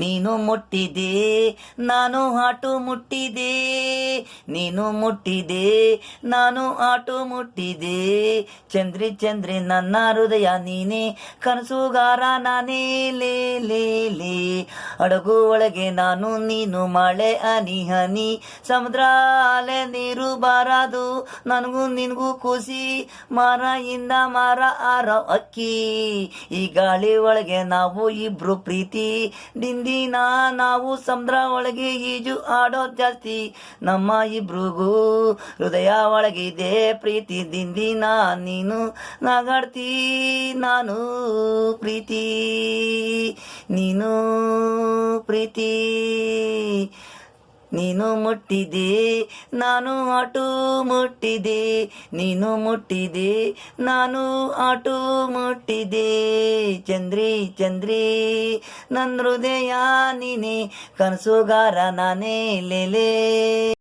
ನೀನು ಮುಟ್ಟಿದೆ ನಾನು ಆಟು ಮುಟ್ಟಿದೆ, ನೀನು ಮುಟ್ಟಿದೆ ನಾನು ಆಟು ಮುಟ್ಟಿದೆ. ಚಂದ್ರಿ ಚಂದ್ರಿ ನನ್ನ ಹೃದಯ ನೀನೇ, ಕನಸುಗಾರ ನಾನೇ ಲೇ ಲೇ ಲೇ. ಹಡಗು ಒಳಗೆ ನಾನು ನೀನು, ಮಳೆ ಹನಿ ಹನಿ, ಸಮುದ್ರ ಅಲೆ ನೀರು ಬಾರದು ನನಗೂ ನಿನಗೂ ಖುಷಿ. ಮರದಿಂದ ಮರ ಆರ ಅಕ್ಕಿ, ಈ ಗಾಳಿ ಒಳಗೆ ನಾವು ಇಬ್ರು ಪ್ರೀತಿ. ದಿನ ನಾವು ಸಮುದ್ರ ಒಳಗೆ ಈಜು ಆಡೋ ಜಾಸ್ತಿ, ನಮ್ಮ ಇಬ್ರಿಗೂ ಹೃದಯ ಒಳಗಿದೆ ಪ್ರೀತಿ. ದಿನ ನೀನು ನಗಾಡ್ತಿ ನಾನು ಪ್ರೀತಿ, ನೀನು ಪ್ರೀತಿ. ನೀನು ಮುಟ್ಟಿದೆ ನಾನು ಆಟು ಮುಟ್ಟಿದೆ, ನೀನು ಮುಟ್ಟಿದೆ ನಾನು ಆಟು ಮುಟ್ಟಿದೆ. ಚಂದ್ರಿ ಚಂದ್ರಿ ನನ್ನ ಹೃದಯ ನೀನೆ, ಕನಸುಗಾರ ನಾನೇ ಲೇಲೇ.